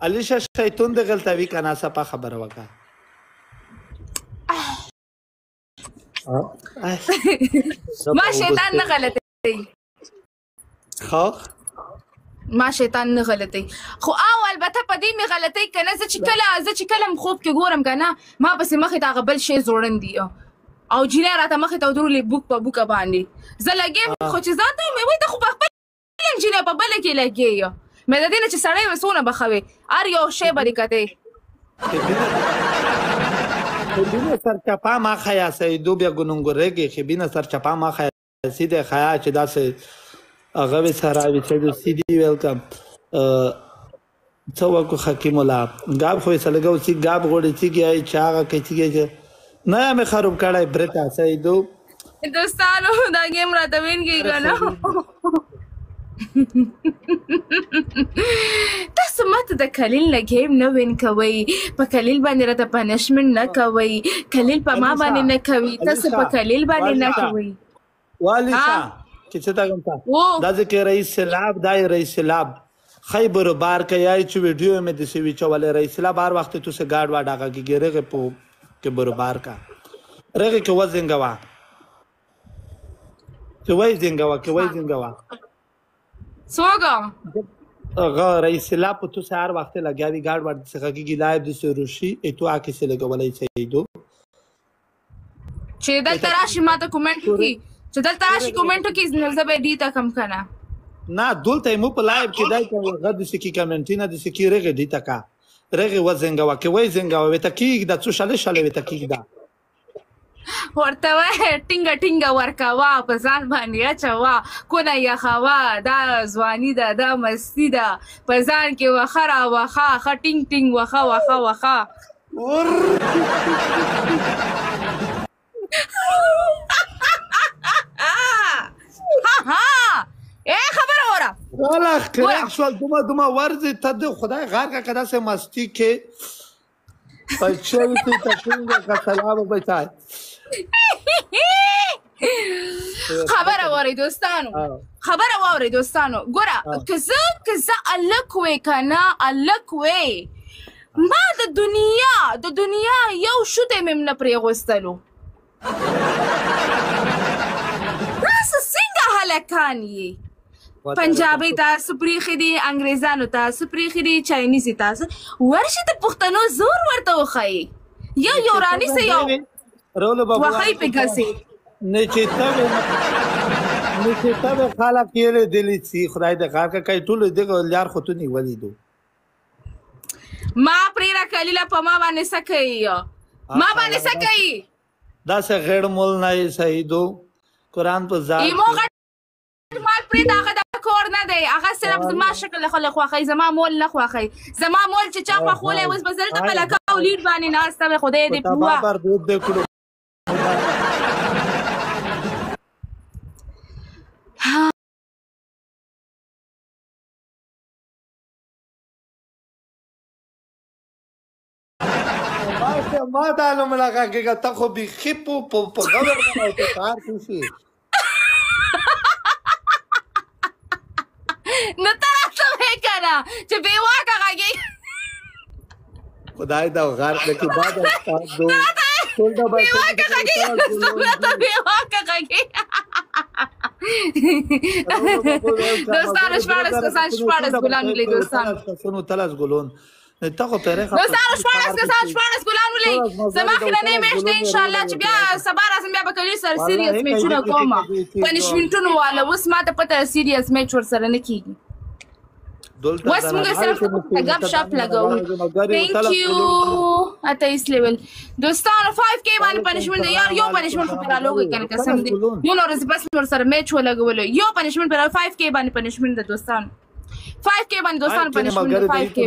علیشه شیطون د غلطوي که ناڅاپه خبره وکړه ما شیطان نه غلطوي ما شیطان نه غلطوي خو او البته په دې مې غلطوي که نه زه چې کله م خوب کې ګورم که نه ما پسې مخې ته هغه بل شی ځوړندي او جینۍ راته مخې ته ودرولې بوک په بوکه باندې زه لګېم خو چې ځان ته مې وایي ته خو په خپل جینۍ په بله کې لګېږي مې د دې نه چې سړی وې څونه بخوې هر یو شی به دې کتې خبینه سرچپا ما خیا سیدو بیا ګنونګورېږي خبینه سرچپا ما خیا سیده خیا چې داسې هغه وې سره وې چې سیدي ویلکم څه وکړو حکیم الله ګاب خو یې سلګه اوسي ګاب غوړې چیږي چې هغه کې چیږي چې نه مې خراب کړی برتا سیدو دوستانو دا گیم راته وین کېږه نه تاسو ماته د کلیل نه گیم نه وین کوئ په کلیل باندې راته پنشمنټ نه کوئ کلیل په ما باندې نه کوي تاسو په کلیل باندې نه کوئ والیسا چې څه تا کوم دا ځکه رئیس لاب دای رئیس لاب خیبر بار کې یای چې ویډیو مې د سی ویچو ولې رئیس لاب هر وخت تو سه ګاډ وا ډاګه کې ګرغه په کې برابر کا رغه کې وزنګوا چې وای زنګوا سوګه هغه رئیس لاب په تو سه هر وخت لګیاوی ګاډ ور څخه کې لایو د سروشي اتو اکه سه لګولای سیدو چې دلته راشي ماته کومنټ وکړي چې دلته راشي کومنټ وکړي زه به دې ته کم کنه نه دلته مو په لایو کې دای ته غد سکی کمنټینه د سکی رغه دې تکا رغه وزنګوا کې وای زنګوا وته کې د څو شاله وته کې دا ورته وای ټینګه ورکوا په ځان باندې اچوا کونه یا خوا دا ځواني ده دا مستی ده په ځان کې وخره وخا ټینګ وخا خبره وره والا خیرک شوال دوما ورزی تا ده خدای غار که کده سه مستی که پچهوی تی تشونگه که سلام بچای خبره واره دوستانو ګوره که زه الک وې که نه الک وې ما د دنیا یو شوتی مې نه پرېغوستلو تاسو څنګه هلکان یې پنجابي تاسو پریښي دي انګریزانو تاسو پریښي دي چاینیزي تاسو ورشي د پښتنو زور ورته وښایي یو رانیسئ یو وښایي پکسې نه چې ته خلک یې لیدلی سي خدای دې خیر کړي ټول دغه لار خو تو نیولي دو ما پرېږده کلیله په ما باندې څه کوي داسې غیر مول نه یې سیدو قرآن په ځان مال پرېږده هغه د کور نه دی هغه صرف زما شکل خلک خوښوي زما مول نه خوښوي زما مول چې چا خوښولی اوس به زه دلته په لکه او لیډ باندې ناسته وې خدای دې پوه ما دا نوم لګه ته خو بیخي په غوړ او په کار شي نو ته راته وې کنه چې بې واکه غږې خدای دا غار لکه بعد استاد دو ټول دا بې واکه غږې بې واکه غږې دوستانو شپاړس ګلان ولې دوستانو تلس ګلون ته خو پیره دوستانو شپاړس ګلان ولې زما خیرنۍ میاشت دی انشاءالله چې بیا سبا راځم بیا به کلي سره سیریس میچونه کوم پنشمنټونو والا اوس ماته پته سیریس میچ ورسره نه کېږي اوس موږ صرف ګپ شپ لګوو تھینک یو اتیس لیول دوستانو 5K باندې پنشمنټ دی یار یو پنشمنټ خو را لوګي کنه قسم دی یو نور بس ورسره میچ ولګولو یو پنشمنټ پر 5K باندې پنشمنټ دی دوستانو 5K باندې دوستانو پنشمنټ 5K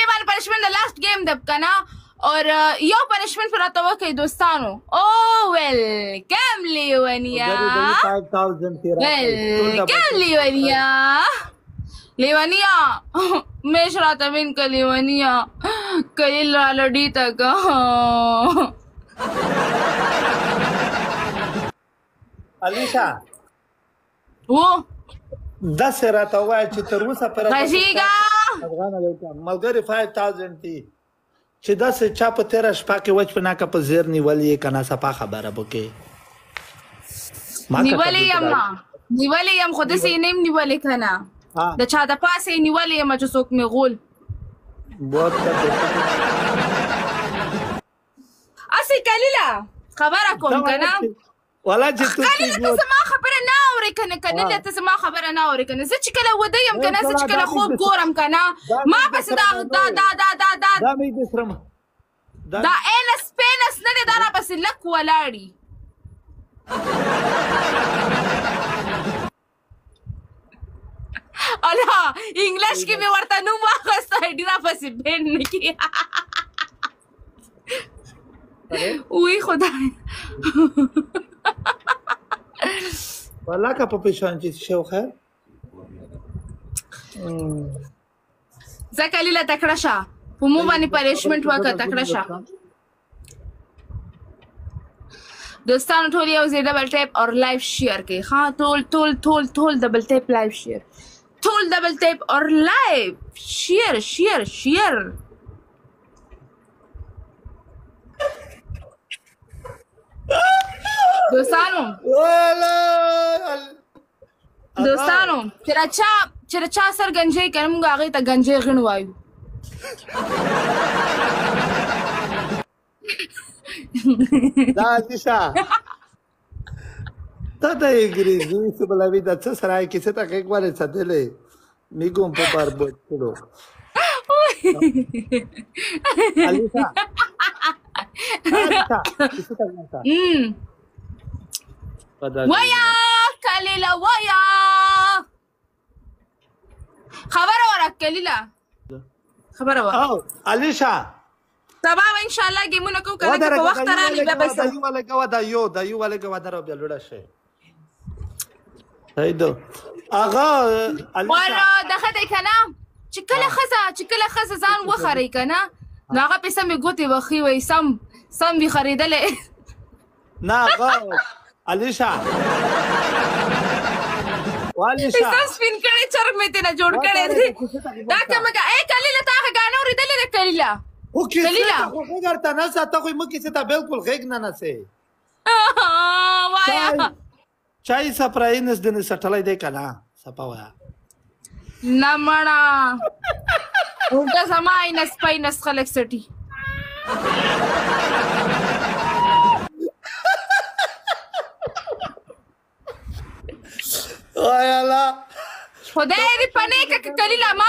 باندې پنشمنټ د لاست گیم د کنه اور یو پنشمنٹ پر آتا ہوا کئی دوستانو او ویلکم لیونیا لیونیا میں شراتا بین کا لیونیا کئی لڑی تک علیشا وہ داسې راته ووایه چې تر اوسه پورې غږېږه افغان علیکم ملګري 5000 دي چې داسې چا په تېره شپه کې وچ په ناکه په زیر نیول یې که نه صفا خبره وکړې نیولې یم خو داسې یې نه یم نیولې که نه د چا د پاسه یې نیولې یم چې څوک مې غول هسې کلیله خبره کوم که نه والا چې کلیله ته زما خبره نه اورې که نه کلیله ته زما خبره نه اورې که نه زه چې کله وده یم که نه زه چې کله خوب ګورم که نه ما پسې دا اینس پینس نه دی دا را پسې لک ولاړي الله انګلیش کې مې ورته نوم واخیستی ډېره پسې بین نه کړي وی خدای والله که په پیشان چې شو خیر زه کلیله تکړه شه په مو باندې پنشمنټ وکړه تکړه شه دوستانو ټول یو ځای ډبل ټیپ اور لایف شیر کوي ها ټول ډبل ټیپ لایف شیر ټول ډبل ټیپ اور لایف شیر دوستانو چې چا سر گنجې کوي موږ هغې ته گنجې غڼ وایو دا عزیزه تا د انګریزي څه بله وي د څه سره یې کیسې ته غېږ ولې څدلې میګم په برباد کړو علیسا ویا کلیله ویا خبره وره کلیله خبره وره علیشا سبا به انشاءالله ګیمونه کوو که نه که په وخته راغلي بیا به دا یو ولګوه دا یو ولګوه دا را بیا لوړه شي صحیح ده هغه والا دغه دی که نه چې کله ښځه ځان وخرئ که نه نو هغه پې سمې ګوتې وښي وایي سم وي خرېدلی نه هغه علیشا سم سپین کړی چرګ مې تېنه جوړ کړی دی دا کومه ای کلیله تا هغه ګانې اورېدلې ده کلیله خو کیسې ته خو غېږ ورته نسه ته خو موږ کیسې ته بلکل غېږ نه نسې وایه چای سپراینس دې سټلی دی که نه سپه وایه نه مړه الټه زما اینس پینس خلک سټي وای الله خدای دې پنې که کلیله ما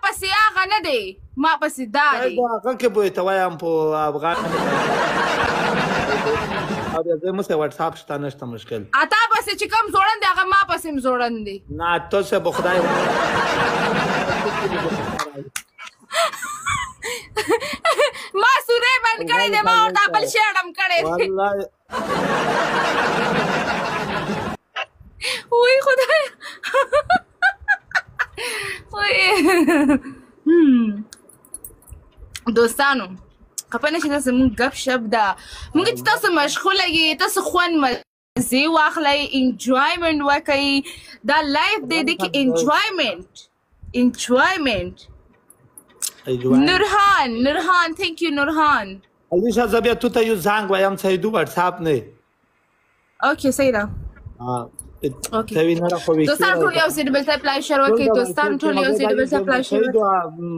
پسې هغه نه دی ما پسې دا دی هغه کې به ته وایم په افغان او بیا زه موسه واتساپ شته نشته مشکل اتا پسې چې کوم زوړند دی هغه ما پسې م زوړند دی نه تاسو به خدای ما سورې بند کړی دی ما ورته بل شی اډم کړی دی وای خدای دوستانو خپه نه شئ تاسو مونږ گپ شپ ده مونږ چې تاسو مشغوله یې تاسو خوند مزې واخلئ انجوایمنټ وکئ دا لایف دی دی کې انجوایمنټ نورهان تhank you نورهان علیشا زه بیا تو ته یو زنګ وایم سیدو واتساپ نه اوکې صحیح ده دوستان ټول یو ځای ډبل ټیپ لایف شیر وکړئ دوستان ټول یو ځای ډبل ټیپ لایف شیر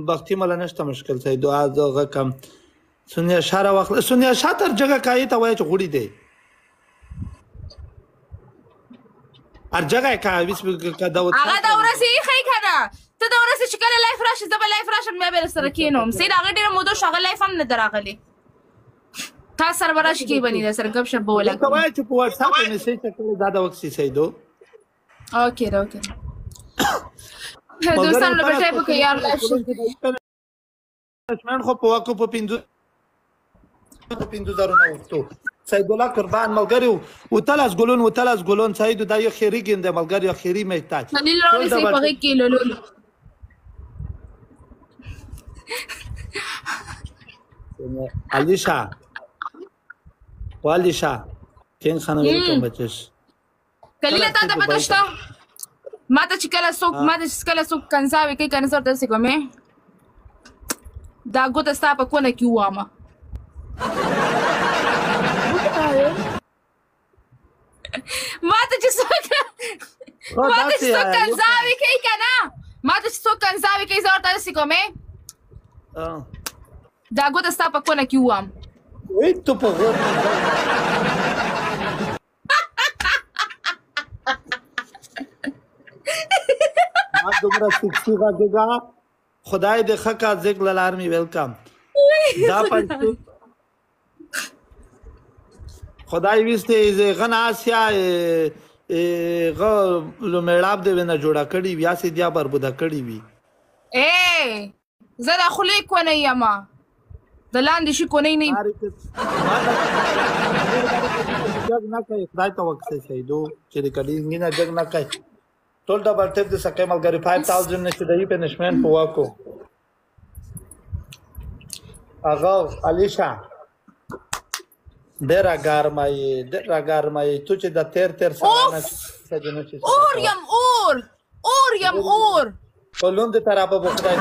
وختي مله نشته مشکل سیدو هغه کم سنیا شاره واخله سنیا شاتر جگہ کای ته وای چې غوړي دی هر جگہ کا ویس کا دا هغه دا ورسې خی کنه ته دا ورسې چې کله لایف راشي زه به لایف راشم بیا به سره کینوم سید هغه ډیره موده شغل لایف هم نه دراغلی تا سره براش کی بنی ده سره گپ شپ بوله ته وای چې په واتس اپ میسج کړه دا وخت سیدو اوکې دوستان له بټای په یار لایف شمن خو په واکو په 5000 نه وختو سید الله قربان ملګری او تلاس ګلون سید دا یو خیری ګنده ملګری یو خیری میتاج دلیل راوړي سي په کې لولو علیشا والشا کین خانه ویلکم بچش کلیله تا ته پته شته ما ته چې کله څوک کنځاوې کوي کنه زه ورته داسې کوم دا ګوته ستا په کونه کې ووامه ما ته چې څوک کنځاوې کوي که نه ما ته چې څوک کنځاوې کوي زه ورته داسې کوم دا ګوته ستا په کونه کې ووام تو په غوږ ما دومره سکسي غږېږه خدای دې ښه کا ذکر لارمي ویلکم دا پښتو خدای ویسته یې غن آسیا غ لومړاب دې ونه جوړه کړي بیا سي بیا بربوده کړي وي زه د خولې کونه یم د لاندې شي کونه نه جګ نه کوي خدای ته وکړي سیدو چې د کډینګ نه جګ نه کوي ټول ډبل ټیپ د سکه ملګری 5000 نشي دی پنشمنت په واکو اغه الیشا ډېره ګرمه تو چې د تیر سره نه اور په لوند طرفه بخدای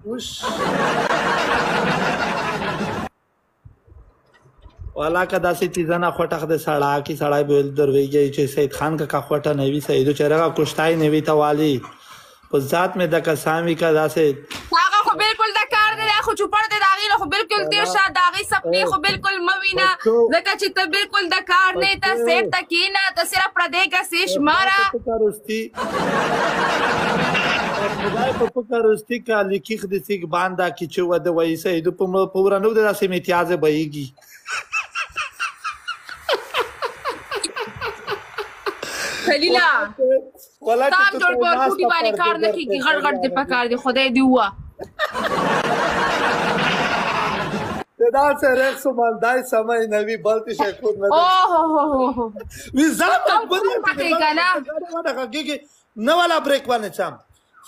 وش والا کا داسې چیزونه خوټه د سړا کی سړای به درویږي چې سید خان کا خوټه نه وی سیدو چرغه کوشتای نه وی توالی په ذات مې د کسامي کا داسې هغه خو بالکل د کار دی خو چوپړ دی داغي خو بالکل تیر شه داغي سپنی خو بالکل موینا ځکه چې ته بالکل د کار نه ته سیټ تکینا ته صرف پردې کا سیش مارا خدای په پکارستی کا لیکي خدای سیګ باندې کی چې ود وای سیدو په پورانو د داسې امتیاز بهيږي خلیلا تام ټول په کوټي باندې کار نه کیږي غړ دې پکار دی خدای دی وا دا سره سمندای سمای نوی بلتی شکر نه اوه وی زات پکې کنه دا کېږي نو والا بریک باندې چم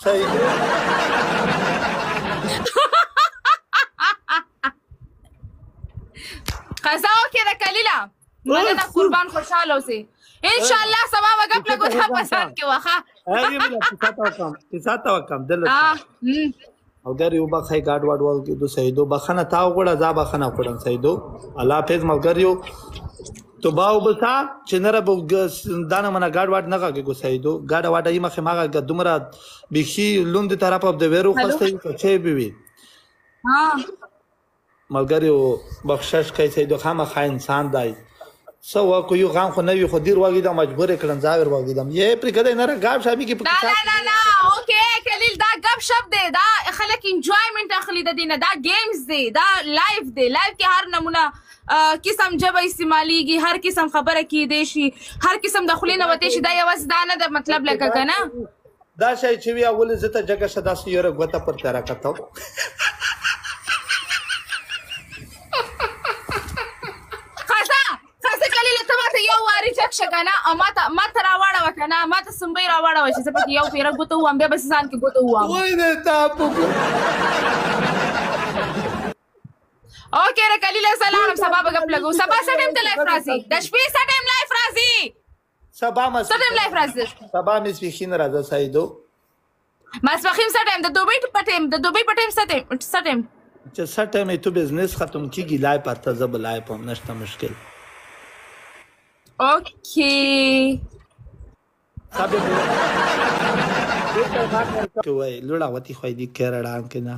صحیح قزاو کې د کلیلا مننه قربان خوشاله اوسې ان شاء الله سبا وګپ لګو ته پسند کې واخا هغه مله کیسه وکم دلته اگر یو بخای ګاډ واډ ول کې دو سیدو بخنه تاو غړه ځا بخنه کړم سیدو الله حافظ ملګریو تو باو بتا چې نره دانه منه ګاډ واډ نه غږی ګو سیدو ګاډ واډ یې مخه ماګه دومره بخي لوند طرف په د ویرو خسته چې بي ملګریو بخشش کوي سیدو خامخا انسان دی سو کو یو غام خو نوی خو دیر واګیدم مجبور کړم زاور واګیدم یې پر کده نه غاب شابي کې نه اوکې کلیل دا غب شپ دی دا خلک انجوایمنت اخلي د دینه دا گیمز دی دا لایف دی لایف کې هر نمونه قسم جبه استعماليږي هر قسم خبره کې دی شي هر قسم د خلینه وته شي دا یو ځدانه د مطلب لکه کنه دا شي چې وی اول زته جګه شدا سیوره غوته پر تر راکته یو واری چک شګانا ما ته راوړا وکنه ما ته سمبې راوړا و چې زه پکې یو پیره ګوتو وام بیا بس ځان کې ګوتو وام وای نه تاسو اوکې رکلیله سلام سبا بغپ لګو سبا سټیم ته لایف راځي د شپې سټیم لایف راځي سبا ما سټیم لایف راځي سبا مې سپیخین راځه سایدو ما سپیخیم سټیم د دوبۍ پټیم سټیم چې سټیم ته بزنس ختم کیږي لای پته زب لای پم نشته مشکل اوکې سبب کوي لوړه وتی خو دې کړه کې نه